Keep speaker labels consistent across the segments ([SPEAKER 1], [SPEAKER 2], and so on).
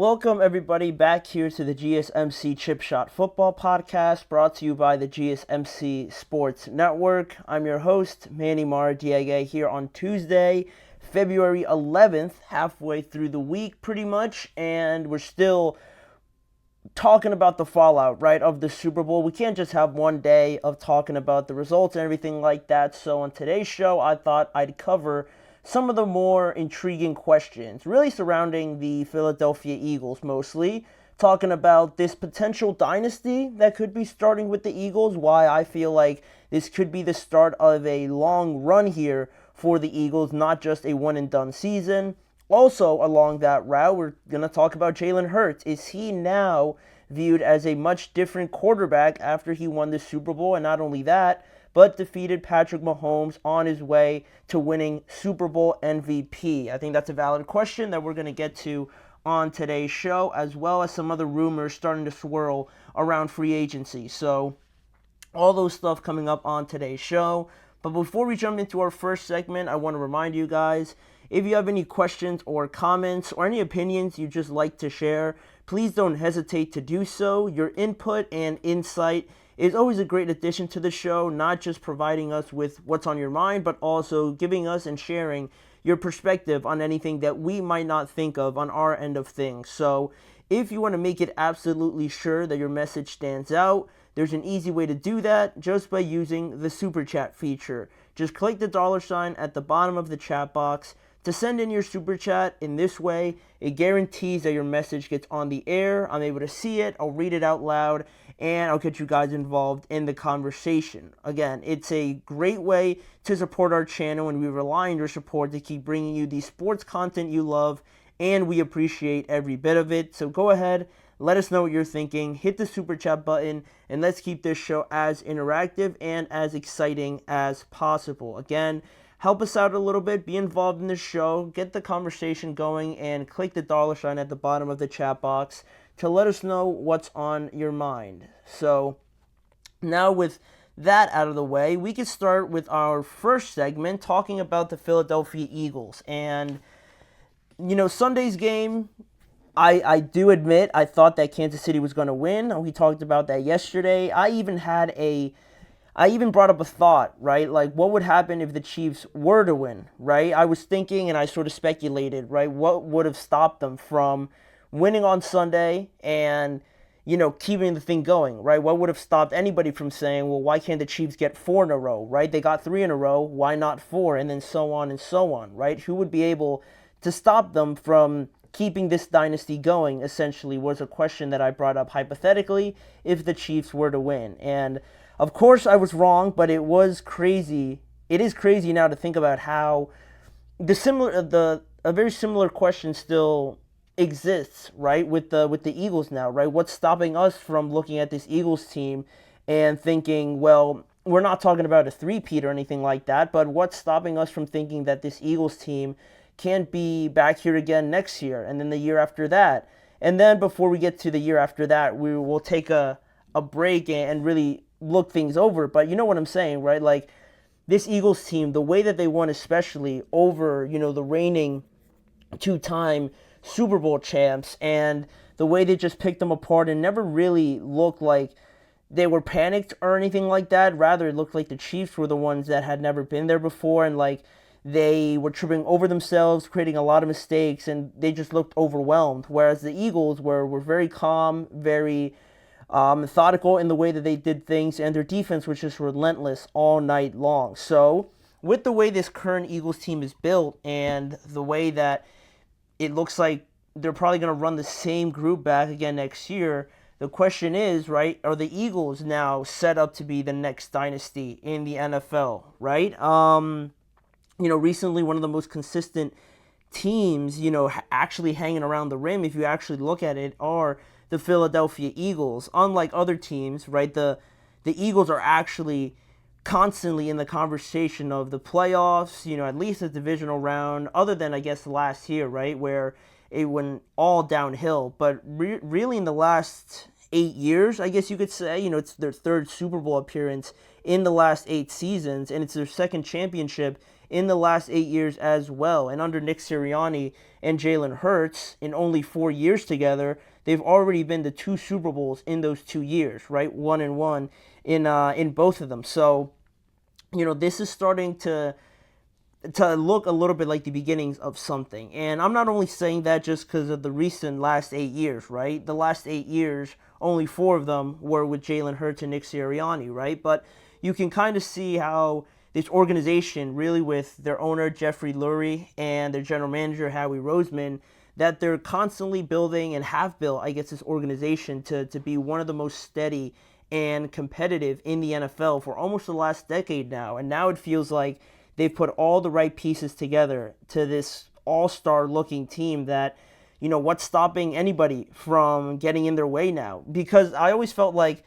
[SPEAKER 1] Welcome everybody back here to the GSMC Chip Shot Football Podcast, brought to you by the GSMC Sports Network. I'm your host, Manny Maradiaga, here on Tuesday, February 11th, halfway through the week pretty much, and we're still talking about the fallout, right, of the Super Bowl. We can't just have one day of talking about the results and everything like that, so on today's show, I thought I'd cover some of the more intriguing questions, really surrounding the Philadelphia Eagles mostly, talking about this potential dynasty that could be starting with the Eagles, why I feel like this could be the start of a long run here for the Eagles, not just a one-and-done season. Also, along that route, we're going to talk about Jalen Hurts. Is he now viewed as a much different quarterback after he won the Super Bowl? And not only that, but defeated Patrick Mahomes on his way to winning Super Bowl MVP? I think that's a valid question that we're going to get to on today's show, as well as some other rumors starting to swirl around free agency. So all those stuff coming up on today's show. But before we jump into our first segment, I want to remind you guys, if you have any questions or comments or any opinions you'd just like to share, please don't hesitate to do so. Your input and insight is always a great addition to the show, not just providing us with what's on your mind, but also giving us and sharing your perspective on anything that we might not think of on our end of things. So if you want to make it absolutely sure that your message stands out, there's an easy way to do that just by using the Super Chat feature. Just click the $sign at the bottom of the chat box to send in your Super Chat. In this way, it guarantees that your message gets on the air. I'm able to see it, I'll read it out loud, and I'll get you guys involved in the conversation. Again, it's a great way to support our channel, and we rely on your support to keep bringing you the sports content you love, and we appreciate every bit of it. So go ahead, let us know what you're thinking, hit the Super Chat button, and let's keep this show as interactive and as exciting as possible. Again, help us out a little bit, be involved in the show, get the conversation going, and click the $sign at the bottom of the chat box to let us know what's on your mind. So now with that out of the way, we can start with our first segment talking about the Philadelphia Eagles. And, you know, Sunday's game, I do admit I thought that Kansas City was going to win. We talked about that yesterday. I even brought up a thought, right? Like, what would happen if the Chiefs were to win, right? I was thinking and I sort of speculated, right? What would have stopped them from winning on Sunday and, you know, keeping the thing going, right? What would have stopped anybody from saying, well, why can't the Chiefs get 4 in a row, right? They got 3 in a row, why not 4? And then so on, right? Who would be able to stop them from keeping this dynasty going, essentially, was a question that I brought up hypothetically if the Chiefs were to win. And of course I was wrong, but it was crazy. It is crazy now to think about how a very similar question still exists, right, with the Eagles now, right? What's stopping us from looking at this Eagles team and thinking, well, we're not talking about a three-peat or anything like that, but what's stopping us from thinking that this Eagles team can't be back here again next year and then the year after that? And then before we get to the year after that, we will take a break and really look things over. But you know what I'm saying, right? Like, this Eagles team, the way that they won, especially over, you know, the reigning 2-time Super Bowl champs, and the way they just picked them apart and never really looked like they were panicked or anything like that. Rather, it looked like the Chiefs were the ones that had never been there before, and like they were tripping over themselves, creating a lot of mistakes, and they just looked overwhelmed. Whereas the Eagles were very calm, very methodical in the way that they did things, and their defense was just relentless all night long. So with the way this current Eagles team is built and the way that it looks like they're probably going to run the same group back again next year, the question is, right, are the Eagles now set up to be the next dynasty in the NFL, right? You know, recently one of the most consistent teams, you know, actually hanging around the rim, if you actually look at it, are the Philadelphia Eagles. Unlike other teams, right, the Eagles are actually constantly in the conversation of the playoffs, you know, at least a divisional round, other than, I guess, last year, right, where it went all downhill. But really in the last 8 years, I guess you could say, you know, it's their third Super Bowl appearance in the last 8 seasons, and it's their second championship in the last 8 years as well. And under Nick Sirianni and Jalen Hurts, in only 4 years together, they've already been to 2 Super Bowls in those 2 years, right? 1-1 in both of them. So, this is starting to look a little bit like the beginnings of something. And I'm not only saying that just because of the recent last 8 years, right? The last 8 years, only 4 of them were with Jalen Hurts and Nick Sirianni, right? But you can kind of see how this organization, really with their owner, Jeffrey Lurie, and their general manager, Howie Roseman, that they're constantly building and have built, I guess, this organization to be one of the most steady and competitive in the NFL for almost the last decade now. And now it feels like they've put all the right pieces together to this all-star looking team that, what's stopping anybody from getting in their way now? Because I always felt like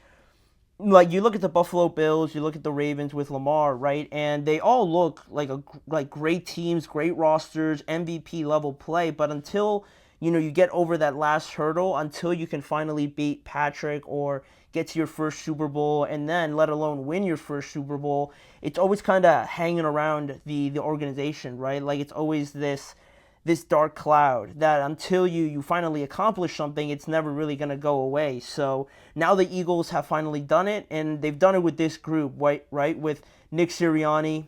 [SPEAKER 1] you look at the Buffalo Bills, you look at the Ravens with Lamar, right? And they all look like great teams, great rosters, MVP level play. But until, you get over that last hurdle, until you can finally beat Patrick or get to your first Super Bowl, and then let alone win your first Super Bowl, it's always kind of hanging around the organization, right? Like it's always this dark cloud that until you finally accomplish something, it's never really going to go away. So now the Eagles have finally done it, and they've done it with this group, right? With Nick Sirianni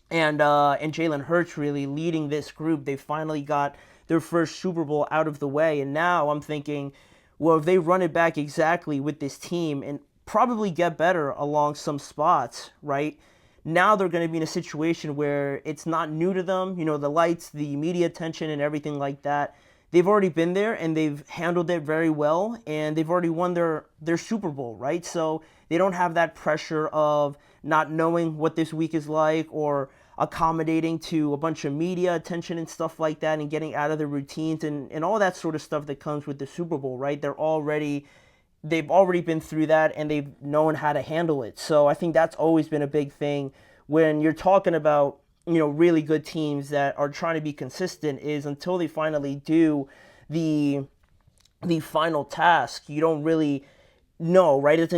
[SPEAKER 1] and Jalen Hurts really leading this group. They finally got their first Super Bowl out of the way, and now I'm thinking, well, if they run it back exactly with this team and probably get better along some spots, right? Now they're going to be in a situation where it's not new to them. The lights, the media attention, and everything like that. They've already been there, and they've handled it very well, and they've already won their Super Bowl, right? So they don't have that pressure of not knowing what this week is like or accommodating to a bunch of media attention and stuff like that and getting out of their routines and all that sort of stuff that comes with the Super Bowl, right? They've already been through that, and they've known how to handle it. So I think that's always been a big thing when you're talking about, really good teams that are trying to be consistent, is until they finally do the final task, you don't really know, right? It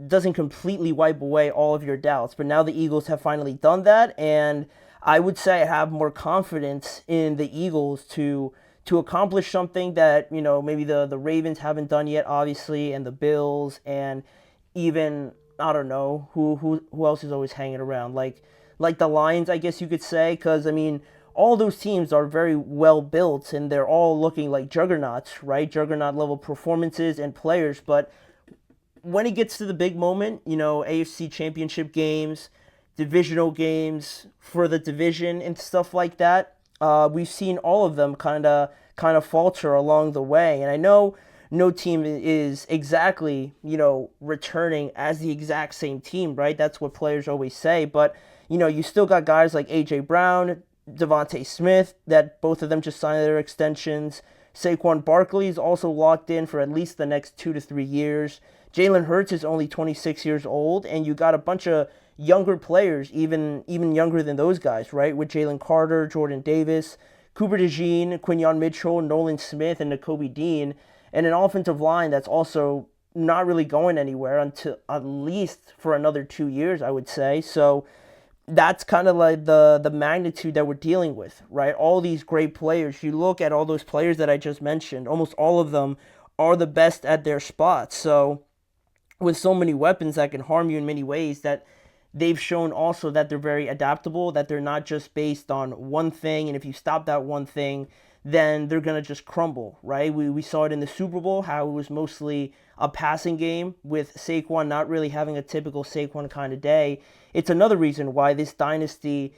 [SPEAKER 1] doesn't completely wipe away all of your doubts. But now the Eagles have finally done that, and I would say I have more confidence in the Eagles to accomplish something that, maybe the Ravens haven't done yet, obviously, and the Bills, and even, I don't know, who else is always hanging around, like the Lions, I guess you could say, because, all those teams are very well built, and they're all looking like juggernauts, right? Juggernaut level performances and players, but when it gets to the big moment, AFC championship games, divisional games for the division and stuff like that, we've seen all of them kind of falter along the way. And I know no team is exactly, returning as the exact same team, right? That's what players always say. But, you still got guys like A.J. Brown, Devontae Smith, that both of them just signed their extensions. Saquon Barkley is also locked in for at least the next 2 to 3 years. Jalen Hurts is only 26 years old, and you got a bunch of younger players, even younger than those guys, right? With Jalen Carter, Jordan Davis, Cooper DeJean, Quinyon Mitchell, Nolan Smith, and Nakobe Dean, and an offensive line that's also not really going anywhere until at least for another 2 years, I would say. So that's kind of like the magnitude that we're dealing with, right? All these great players. You look at all those players that I just mentioned, almost all of them are the best at their spots. So with so many weapons that can harm you in many ways, that they've shown also that they're very adaptable, that they're not just based on one thing, and if you stop that one thing, then they're going to just crumble, right? We saw it in the Super Bowl, how it was mostly a passing game with Saquon not really having a typical Saquon kind of day. It's another reason why this dynasty,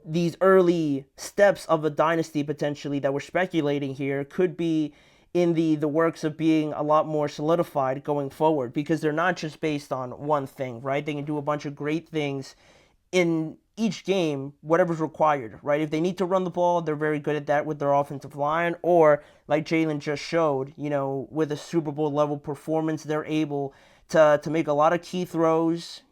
[SPEAKER 1] these early steps of a dynasty potentially that we're speculating here, could be in the works of being a lot more solidified going forward, because they're not just based on one thing, right? They can do a bunch of great things in each game, whatever's required, right? If they need to run the ball, they're very good at that with their offensive line, or like Jalen just showed, with a Super Bowl level performance, they're able to make a lot of key throws,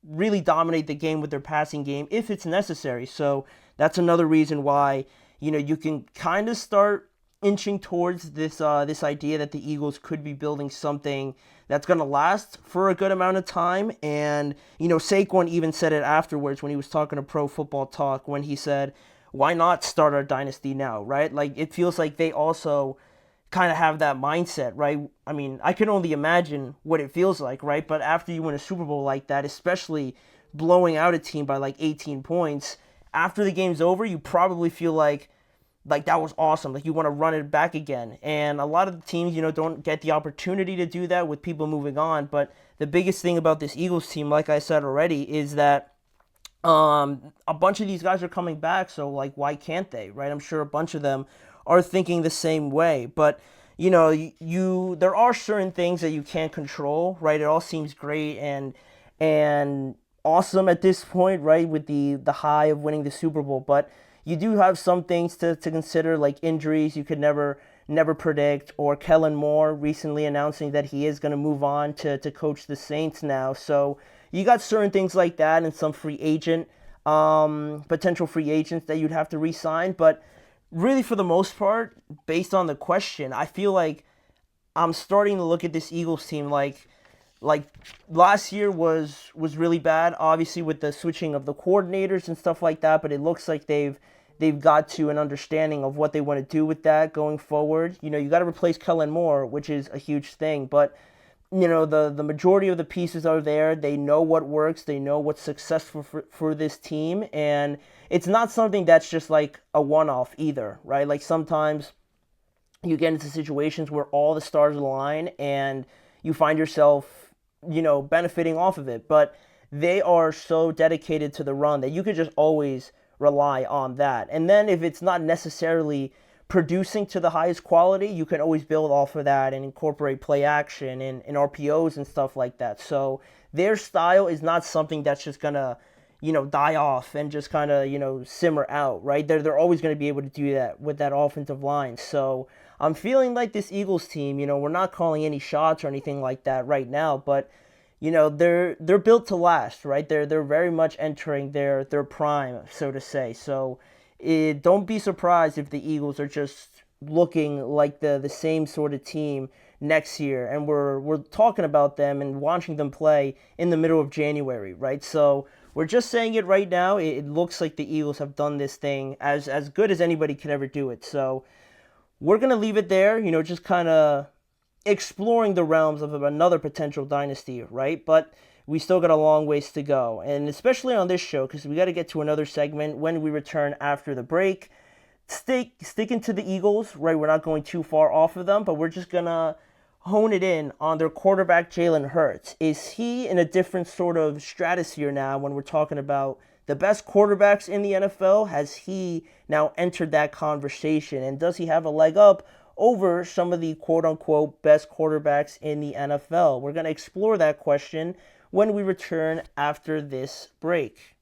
[SPEAKER 1] really dominate the game with their passing game if it's necessary. So that's another reason why, you can kind of start inching towards this idea that the Eagles could be building something that's going to last for a good amount of time. And, Saquon even said it afterwards when he was talking to Pro Football Talk, when he said, why not start our dynasty now, right? Like, it feels like they also kind of have that mindset, right? I mean, I can only imagine what it feels like, right? But after you win a Super Bowl like that, especially blowing out a team by like 18 points, after the game's over, you probably feel like that was awesome. Like, you want to run it back again. And a lot of the teams, don't get the opportunity to do that with people moving on. But the biggest thing about this Eagles team, like I said already, is that a bunch of these guys are coming back. So, like, why can't they, right? I'm sure a bunch of them are thinking the same way. But, there are certain things that you can't control, right? It all seems great and awesome at this point, right? With the high of winning the Super Bowl. But you do have some things to consider, like injuries you could never predict, or Kellen Moore recently announcing that he is going to move on to coach the Saints now. So you got certain things like that, and some potential free agents that you'd have to re-sign. But really, for the most part, based on the question, I feel like I'm starting to look at this Eagles team like last year was really bad, obviously, with the switching of the coordinators and stuff like that, but it looks like they've got to an understanding of what they want to do with that going forward. You got to replace Kellen Moore, which is a huge thing, but the majority of the pieces are there. They know what works, they know what's successful for this team, and it's not something that's just like a one-off either, right? Like, sometimes you get into situations where all the stars align and you find yourself benefiting off of it. But they are so dedicated to the run that you could just always rely on that. And then if it's not necessarily producing to the highest quality, you can always build off of that and incorporate play action and RPOs and stuff like that. So their style is not something that's just going to, die off and just kind of, simmer out, right? They're always going to be able to do that with that offensive line. So I'm feeling like this Eagles team, we're not calling any shots or anything like that right now, but they're built to last, right? They're very much entering their prime, so to say. So don't be surprised if the Eagles are just looking like the same sort of team next year, and we're talking about them and watching them play in the middle of January, right? So we're just saying it right now. It looks like the Eagles have done this thing as good as anybody could ever do it. So we're going to leave it there, just kind of exploring the realms of another potential dynasty, right? But we still got a long ways to go, and especially on this show, because we got to get to another segment when we return after the break. Sticking to the Eagles, right? We're not going too far off of them, but we're just going to hone it in on their quarterback, Jalen Hurts. Is he in a different sort of stratosphere now when we're talking about the best quarterbacks in the NFL? Has he now entered that conversation, and does he have a leg up over some of the quote-unquote best quarterbacks in the NFL? We're going to explore that question when we return after this break.